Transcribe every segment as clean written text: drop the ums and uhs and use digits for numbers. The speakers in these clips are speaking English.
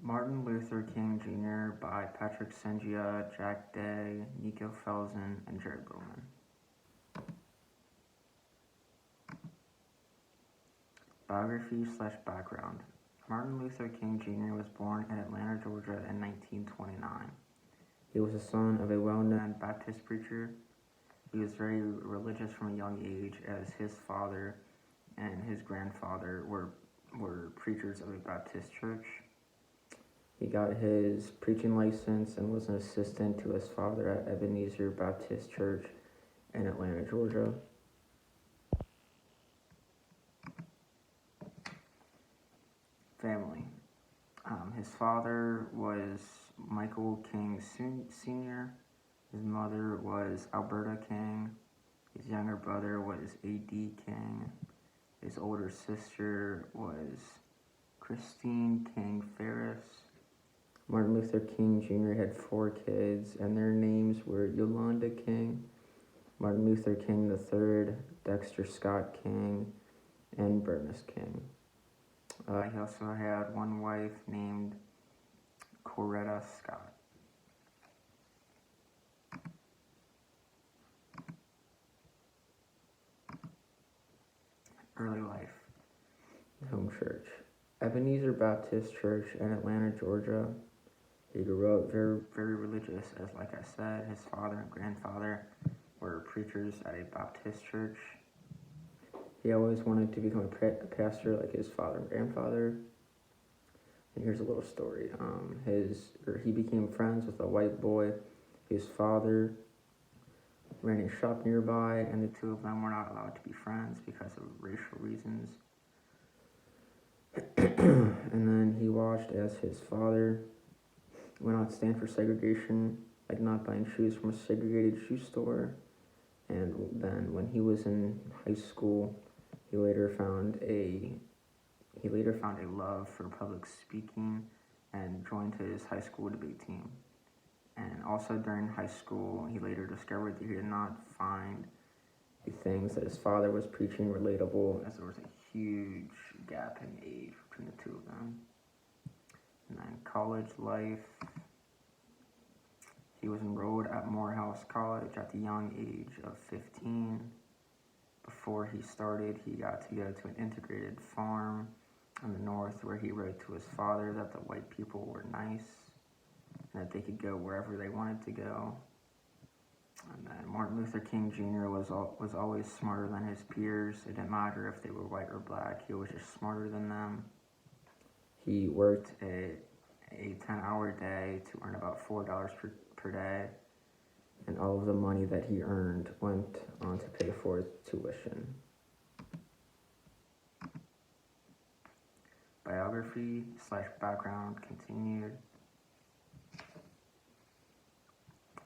Martin Luther King Jr. by Patrick Sengia, Jack Day, Nico Felsen, and Jared Littleman. Biography/background. Martin Luther King Jr. was born in Atlanta, Georgia in 1929. He was the son of a well-known Baptist preacher. He was very religious from a young age, as his father and his grandfather were preachers of a Baptist church. He got his preaching license and was an assistant to his father at Ebenezer Baptist Church in Atlanta, Georgia. Family. His father was Michael King Sr. His mother was Alberta King. His younger brother was A.D. King. His older sister was Christine King Ferris. Martin Luther King Jr. had 4 kids, and their names were Yolanda King, Martin Luther King III, Dexter Scott King, and Bernice King. He also had one wife named Coretta Scott. Early life. Home church. Ebenezer Baptist Church in Atlanta, Georgia. He grew up very, very religious, as like I said, his father and grandfather were preachers at a Baptist church. He always wanted to become a pastor like his father and grandfather. And here's a little story. He became friends with a white boy. His father ran a shop nearby, and the two of them were not allowed to be friends because of racial reasons. And then he watched as his father would not stand for segregation, like not buying shoes from a segregated shoe store. And then when he was in high school, he later found a love for public speaking and joined his high school debate team. And also during high school, he later discovered that he did not find the things that his father was preaching relatable, as there was a huge gap in age between the two of them. And then college life. He was enrolled at Morehouse College at the young age of 15. Before he started, he got to go to an integrated farm in the north where he wrote to his father that the white people were nice and that they could go wherever they wanted to go. And then Martin Luther King Jr. was always smarter than his peers. It didn't matter if they were white or black. He was just smarter than them. He worked a 10-hour day to earn about $4 per day. And all of the money that he earned went on to pay for his tuition. Biography/background continued.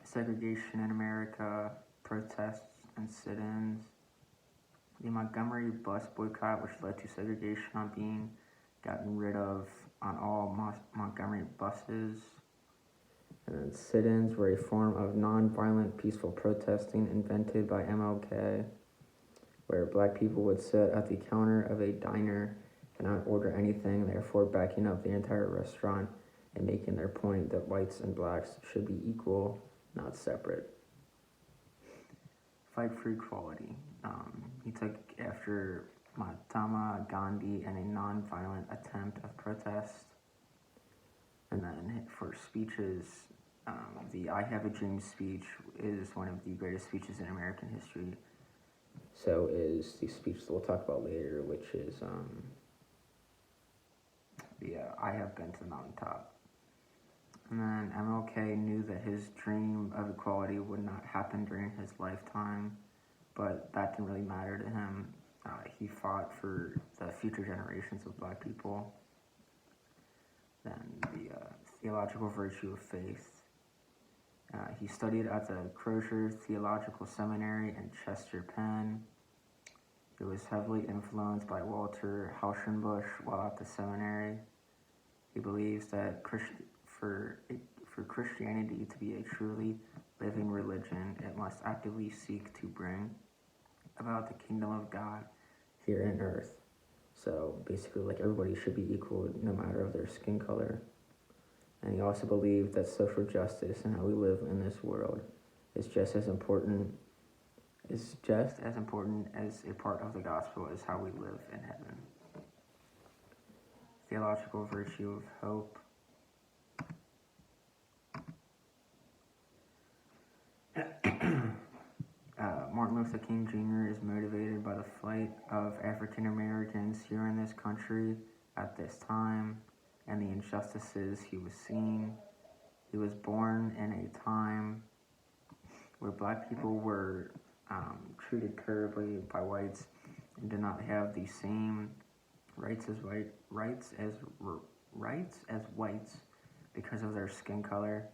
Segregation in America, protests and sit-ins. The Montgomery bus boycott, which led to segregation being gotten rid of on all Montgomery buses. And then sit-ins were a form of non-violent, peaceful protesting invented by MLK, where black people would sit at the counter of a diner and not order anything, therefore backing up the entire restaurant and making their point that whites and blacks should be equal, not separate. Fight for equality. He took after Mahatma Gandhi in a non-violent attempt of protest. And then for speeches, the I Have a Dream speech is one of the greatest speeches in American history. So is the speech that we'll talk about later, which is I Have Been to the Mountaintop. And then MLK knew that his dream of equality would not happen during his lifetime, but that didn't really matter to him. He fought for the future generations of black people. Then the theological virtue of faith. He studied at the Crozier Theological Seminary in Chester, Penn. He was heavily influenced by Walter Hauschenbusch while at the seminary. He believes that for Christianity to be a truly living religion, it must actively seek to bring about the kingdom of God here on earth. So basically, like, everybody should be equal no matter of their skin color. And he also believed that social justice and how we live in this world is just as important as a part of the gospel as how we live in heaven. Theological virtue of hope. Martin Luther King Jr. is motivated by the plight of African Americans here in this country at this time and the injustices he was seeing. He was born in a time where black people were treated terribly by whites and did not have the same rights as whites because of their skin color.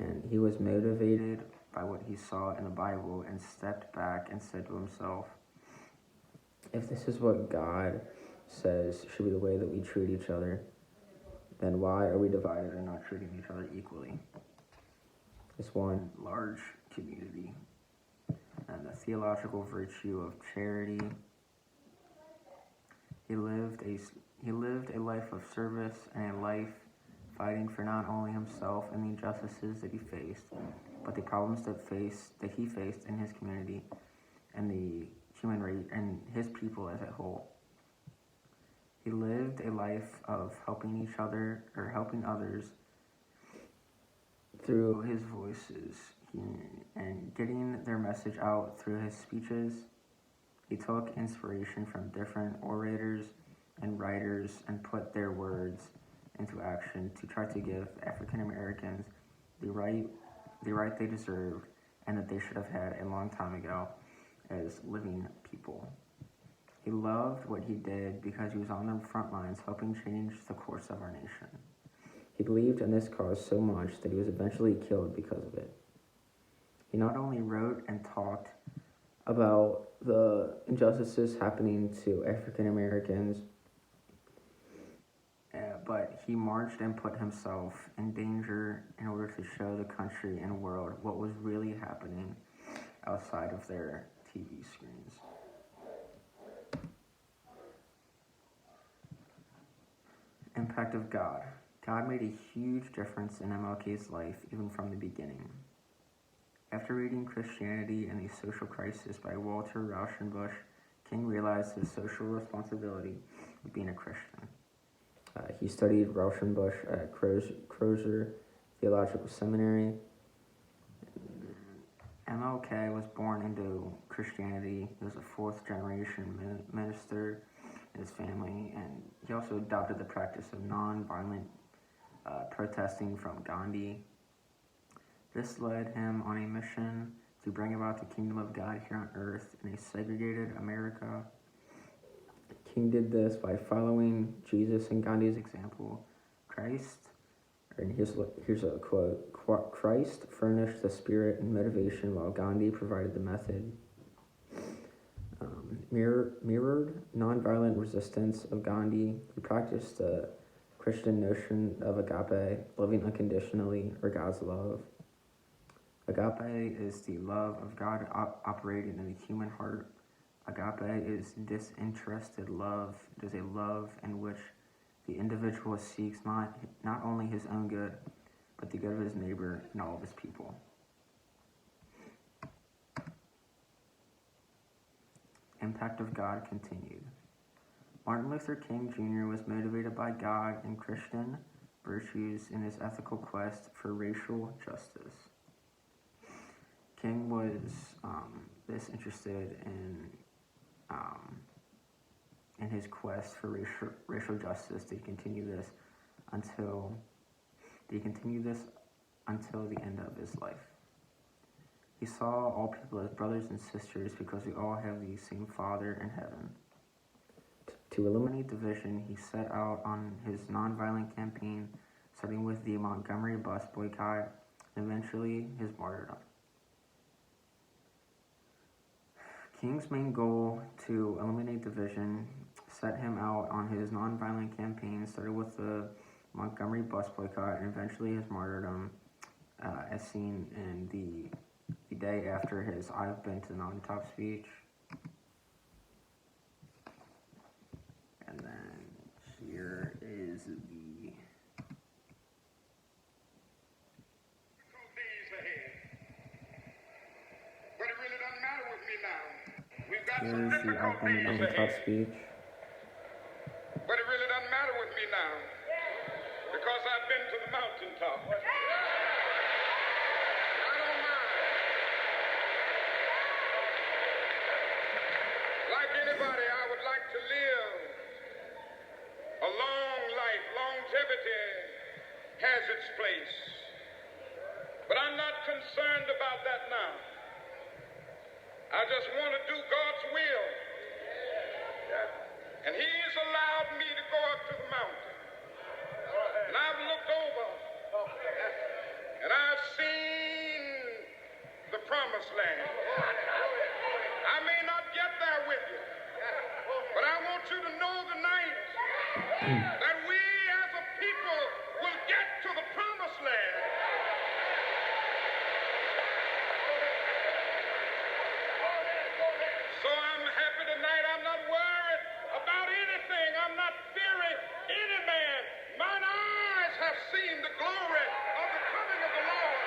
And he was motivated by what he saw in the Bible and stepped back and said to himself, if this is what God says should be the way that we treat each other, then why are we divided and not treating each other equally? This one large community. And the theological virtue of charity. He lived a life of service and a life fighting for not only himself and the injustices that he faced, but the problems that he faced in his community and the human race and his people as a whole. He lived a life of helping each other or helping others through his voices and getting their message out through his speeches. He took inspiration from different orators and writers and put their words into action to try to give African Americans the right they deserved and that they should have had a long time ago as living people. He loved what he did because he was on the front lines helping change the course of our nation. He believed in this cause so much that he was eventually killed because of it. He not only wrote and talked about the injustices happening to African Americans, but he marched and put himself in danger in order to show the country and world what was really happening outside of their TV screens. Impact of God. God made a huge difference in MLK's life even from the beginning. After reading Christianity and the Social Crisis by Walter Rauschenbusch, King realized his social responsibility of being a Christian. He studied Rauschenbusch at Crozer Theological Seminary. MLK was born into Christianity. He was a fourth-generation minister in his family, and he also adopted the practice of non-violent protesting from Gandhi. This led him on a mission to bring about the kingdom of God here on earth in a segregated America. King did this by following Jesus and Gandhi's example. And here's a quote, Christ furnished the spirit and motivation while Gandhi provided the method. Mirrored nonviolent resistance of Gandhi, who practiced the Christian notion of agape, loving unconditionally, or God's love. Agape is the love of God operating in the human heart. Agape is disinterested love. It is a love in which the individual seeks not only his own good, but the good of his neighbor and all of his people. Impact of God continued. Martin Luther King Jr. was motivated by God and Christian virtues in his ethical quest for racial justice. King was this interested in his quest for racial justice to continue this until the end of his life. He saw all people as brothers and sisters because we all have the same Father in heaven. To eliminate division, he set out on his nonviolent campaign, starting with the Montgomery bus boycott and eventually his martyrdom. King's main goal to eliminate division set him out on his nonviolent campaign, started with the Montgomery bus boycott and eventually his martyrdom, as seen in the day after his I've Been to the Mountaintop speech. And then here is Here's the I've been to the mountaintop speech. But it really doesn't matter with me now because I've been to the mountaintop. I don't mind. Like anybody, I would like to live a long life. Longevity has its place. But I'm not concerned about that now. I just want to do God's will. And He's allowed me to go up to the mountain. And I've looked over and I've seen the promised land. I may not get there with you, but I want you to know tonight that we as a people will get to the promised land. So I'm happy tonight. I'm not worried about anything. I'm not fearing any man. Mine eyes have seen the glory of the coming of the Lord.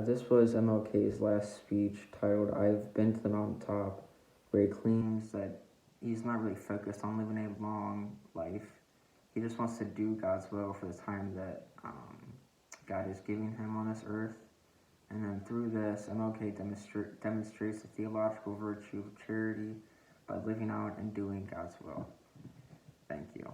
This was MLK's last speech titled I've Been to the Mountaintop, where he claims that he's not really focused on living a long life. He just wants to do God's will for the time that God is giving him on this earth. And then through this, MLK demonstrates the theological virtue of charity by living out and doing God's will. Thank you.